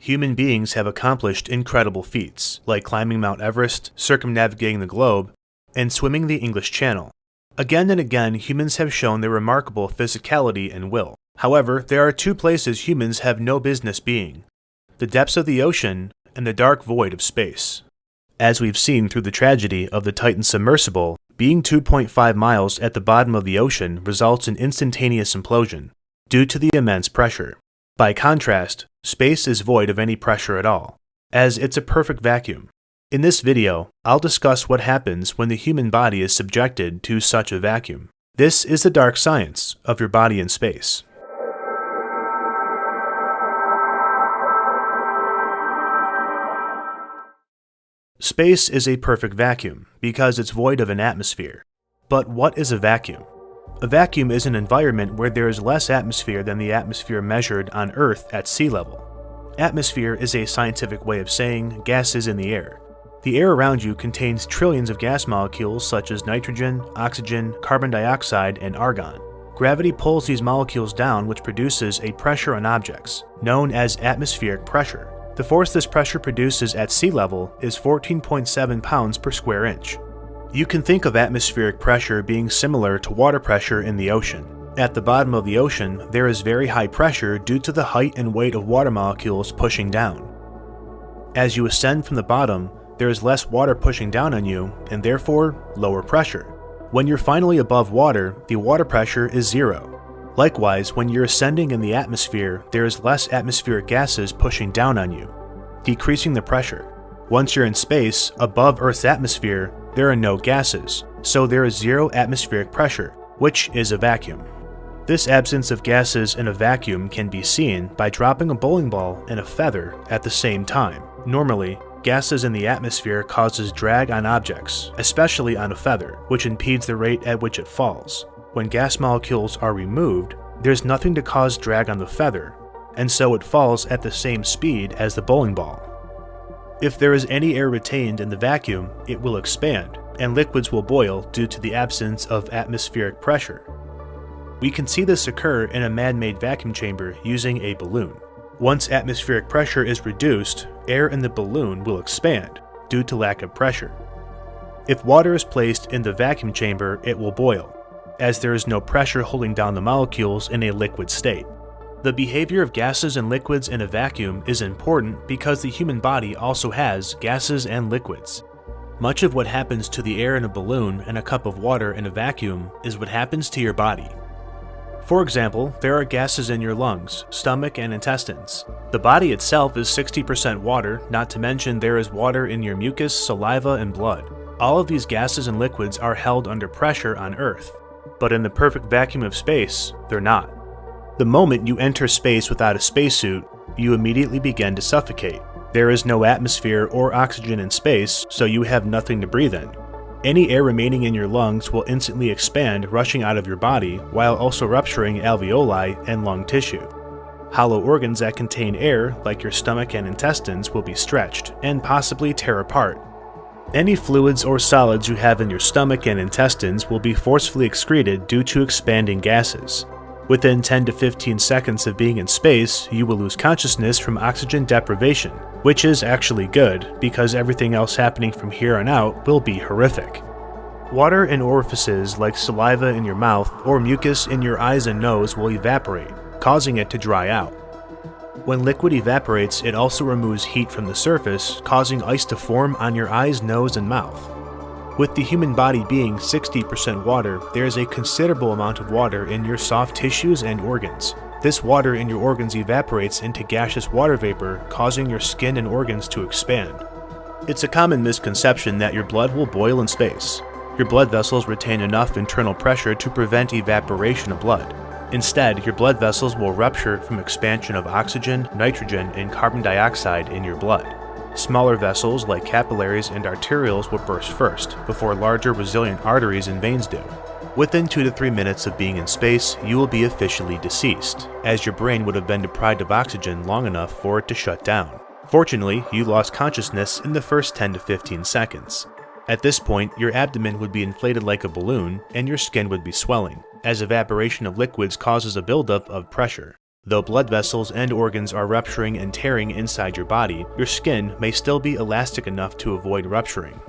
human beings have accomplished incredible feats, like climbing Mount Everest, circumnavigating the globe, and swimming the English Channel. Again and again, humans have shown their remarkable physicality and will. However, there are two places humans have no business being: the depths of the ocean and the dark void of space. As we've seen through the tragedy of the Titan submersible, being 2.5 miles at the bottom of the ocean results in instantaneous implosion due to the immense pressure. By contrast, space is void of any pressure at all, as it's a perfect vacuum. In this video, I'll discuss what happens when the human body is subjected to such a vacuum. This is the dark science of your body in space. Space is a perfect vacuum because it's void of an atmosphere. But what is a vacuum? A vacuum is an environment where there is less atmosphere than the atmosphere measured on Earth at sea level. Atmosphere is a scientific way of saying gases in the air. The air around you contains trillions of gas molecules such as nitrogen, oxygen, carbon dioxide, and argon. Gravity pulls these molecules down, which produces a pressure on objects, known as atmospheric pressure. The force this pressure produces at sea level is 14.7 pounds per square inch. You can think of atmospheric pressure being similar to water pressure in the ocean. At the bottom of the ocean, there is very high pressure due to the height and weight of water molecules pushing down. As you ascend from the bottom, there is less water pushing down on you, and therefore lower pressure. When you're finally above water, the water pressure is zero. Likewise, when you're ascending in the atmosphere, there is less atmospheric gases pushing down on you, decreasing the pressure. Once you're in space, above Earth's atmosphere, there are no gases, so there is zero atmospheric pressure, which is a vacuum. This absence of gases in a vacuum can be seen by dropping a bowling ball and a feather at the same time. Normally, gases in the atmosphere causes drag on objects, especially on a feather, which impedes the rate at which it falls. When gas molecules are removed, there's nothing to cause drag on the feather, and so it falls at the same speed as the bowling ball. If there is any air retained in the vacuum, it will expand, and liquids will boil due to the absence of atmospheric pressure. We can see this occur in a man-made vacuum chamber using a balloon. Once atmospheric pressure is reduced, air in the balloon will expand due to lack of pressure. If water is placed in the vacuum chamber, it will boil, as there is no pressure holding down the molecules in a liquid state. The behavior of gases and liquids in a vacuum is important because the human body also has gases and liquids. Much of what happens to the air in a balloon and a cup of water in a vacuum is what happens to your body. For example, there are gases in your lungs, stomach, and intestines. The body itself is 60% water, not to mention there is water in your mucus, saliva, and blood. All of these gases and liquids are held under pressure on Earth, but in the perfect vacuum of space, they're not. The moment you enter space without a spacesuit, you immediately begin to suffocate. There is no atmosphere or oxygen in space, so you have nothing to breathe in. Any air remaining in your lungs will instantly expand, rushing out of your body, while also rupturing alveoli and lung tissue. Hollow organs that contain air, like your stomach and intestines, will be stretched, and possibly tear apart. Any fluids or solids you have in your stomach and intestines will be forcefully excreted due to expanding gases. Within 10 to 15 seconds of being in space, you will lose consciousness from oxygen deprivation, which is actually good, because everything else happening from here on out will be horrific. Water in orifices like saliva in your mouth or mucus in your eyes and nose will evaporate, causing it to dry out. When liquid evaporates, it also removes heat from the surface, causing ice to form on your eyes, nose, and mouth. With the human body being 60% water, there is a considerable amount of water in your soft tissues and organs. This water in your organs evaporates into gaseous water vapor, causing your skin and organs to expand. It's a common misconception that your blood will boil in space. Your blood vessels retain enough internal pressure to prevent evaporation of blood. Instead, your blood vessels will rupture from expansion of oxygen, nitrogen, and carbon dioxide in your blood. Smaller vessels like capillaries and arterioles will burst first, before larger resilient arteries and veins do. Within 2 to 3 minutes of being in space, you will be officially deceased, as your brain would have been deprived of oxygen long enough for it to shut down. Fortunately, you lost consciousness in the first 10 to 15 seconds. At this point, your abdomen would be inflated like a balloon, and your skin would be swelling, as evaporation of liquids causes a buildup of pressure. Though blood vessels and organs are rupturing and tearing inside your body, your skin may still be elastic enough to avoid rupturing.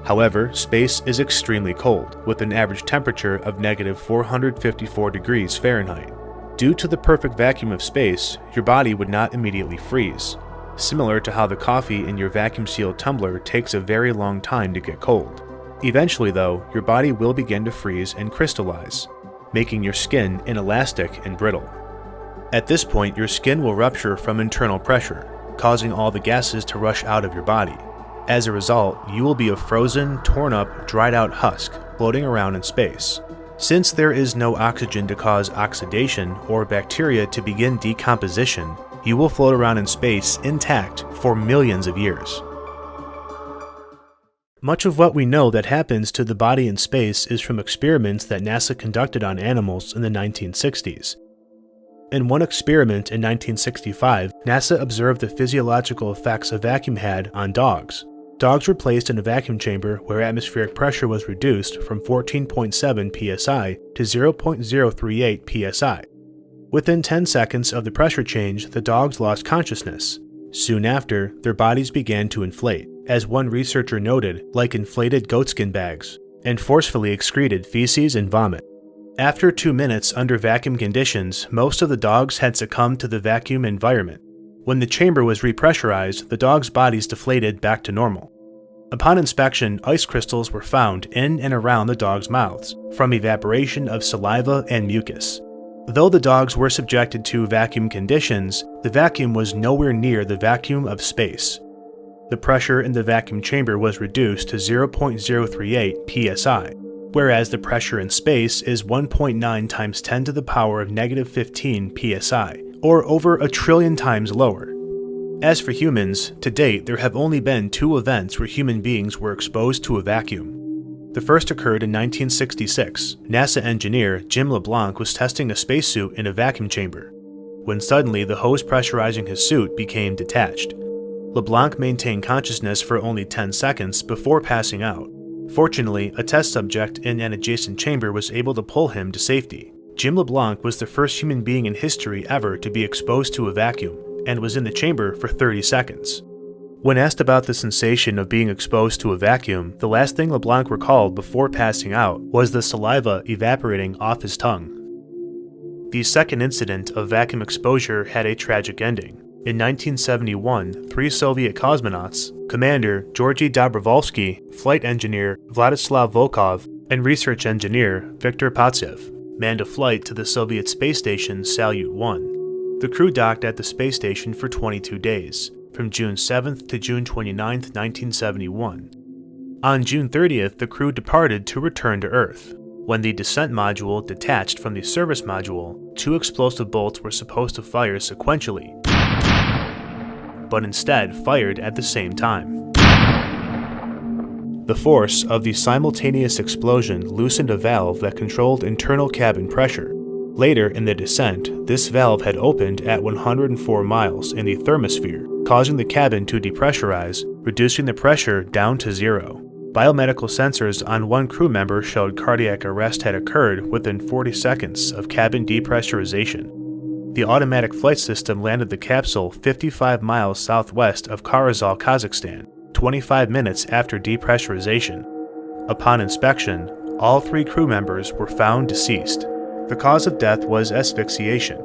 However, space is extremely cold, with an average temperature of -454 degrees Fahrenheit. Due to the perfect vacuum of space, your body would not immediately freeze, similar to how the coffee in your vacuum-sealed tumbler takes a very long time to get cold. Eventually, though, your body will begin to freeze and crystallize, making your skin inelastic and brittle. At this point, your skin will rupture from internal pressure, causing all the gases to rush out of your body. As a result, you will be a frozen, torn up, dried out husk floating around in space. Since there is no oxygen to cause oxidation or bacteria to begin decomposition, you will float around in space intact for millions of years. Much of what we know that happens to the body in space is from experiments that NASA conducted on animals in the 1960s. In one experiment in 1965, NASA observed the physiological effects a vacuum had on dogs. Dogs were placed in a vacuum chamber where atmospheric pressure was reduced from 14.7 psi to 0.038 psi. Within 10 seconds of the pressure change, the dogs lost consciousness. Soon after, their bodies began to inflate, as one researcher noted, like inflated goatskin bags, and forcefully excreted feces and vomit. After 2 minutes under vacuum conditions, most of the dogs had succumbed to the vacuum environment. When the chamber was repressurized, the dogs' bodies deflated back to normal. Upon inspection, ice crystals were found in and around the dogs' mouths, from evaporation of saliva and mucus. Though the dogs were subjected to vacuum conditions, the vacuum was nowhere near the vacuum of space. The pressure in the vacuum chamber was reduced to 0.038 psi, whereas the pressure in space is 1.9 times 10 to the power of -15 psi, or over 1 trillion times lower. As for humans, to date there have only been 2 events where human beings were exposed to a vacuum. The first occurred in 1966. NASA engineer Jim LeBlanc was testing a spacesuit in a vacuum chamber, when suddenly the hose pressurizing his suit became detached. LeBlanc maintained consciousness for only 10 seconds before passing out. Fortunately, a test subject in an adjacent chamber was able to pull him to safety. Jim LeBlanc was the first human being in history ever to be exposed to a vacuum, and was in the chamber for 30 seconds. When asked about the sensation of being exposed to a vacuum, the last thing LeBlanc recalled before passing out was the saliva evaporating off his tongue. The second incident of vacuum exposure had a tragic ending. In 1971, 3 Soviet cosmonauts, Commander Georgy Dobrovolsky, flight engineer Vladislav Volkov, and research engineer Viktor Patsev, manned a flight to the Soviet space station Salyut-1. The crew docked at the space station for 22 days, from June 7th to June 29, 1971. On June 30th, the crew departed to return to Earth. When the descent module detached from the service module, 2 explosive bolts were supposed to fire sequentially, but instead fired at the same time. The force of the simultaneous explosion loosened a valve that controlled internal cabin pressure. Later in the descent, this valve had opened at 104 miles in the thermosphere, causing the cabin to depressurize, reducing the pressure down to 0. Biomedical sensors on one crew member showed cardiac arrest had occurred within 40 seconds of cabin depressurization. The automatic flight system landed the capsule 55 miles southwest of Karazal, Kazakhstan, 25 minutes after depressurization. Upon inspection, all 3 crew members were found deceased. The cause of death was asphyxiation.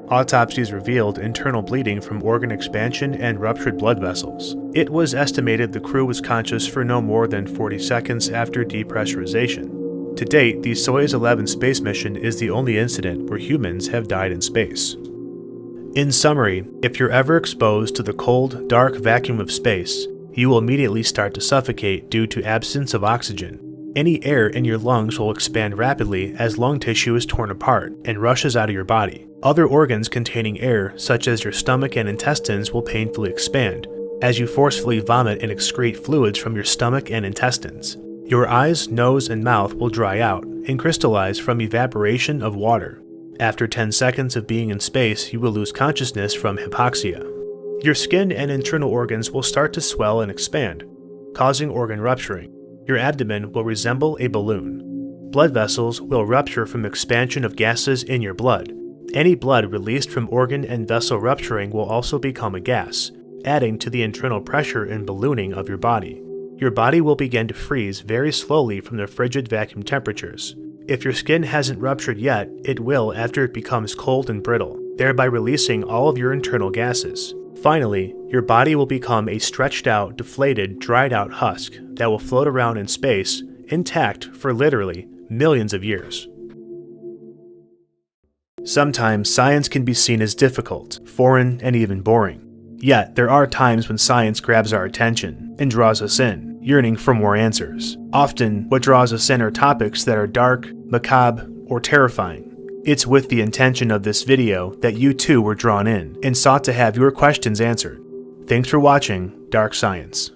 Autopsies revealed internal bleeding from organ expansion and ruptured blood vessels. It was estimated the crew was conscious for no more than 40 seconds after depressurization. To date, the Soyuz 11 space mission is the only incident where humans have died in space. In summary, if you're ever exposed to the cold, dark vacuum of space, you will immediately start to suffocate due to absence of oxygen. Any air in your lungs will expand rapidly as lung tissue is torn apart and rushes out of your body. Other organs containing air, such as your stomach and intestines, will painfully expand, as you forcefully vomit and excrete fluids from your stomach and intestines. Your eyes, nose, and mouth will dry out and crystallize from evaporation of water. After 10 seconds of being in space, you will lose consciousness from hypoxia. Your skin and internal organs will start to swell and expand, causing organ rupturing. Your abdomen will resemble a balloon. Blood vessels will rupture from expansion of gases in your blood, Any blood released from organ and vessel rupturing will also become a gas, adding to the internal pressure and ballooning of your body. Your body will begin to freeze very slowly from the frigid vacuum temperatures. If your skin hasn't ruptured yet, it will after it becomes cold and brittle, thereby releasing all of your internal gases. Finally, your body will become a stretched out, deflated, dried out husk that will float around in space, intact for literally millions of years. Sometimes science can be seen as difficult, foreign, and even boring. Yet, there are times when science grabs our attention and draws us in, yearning for more answers. Often, what draws us in are topics that are dark, macabre, or terrifying. It's with the intention of this video that you too were drawn in and sought to have your questions answered. Thanks for watching Dark Science.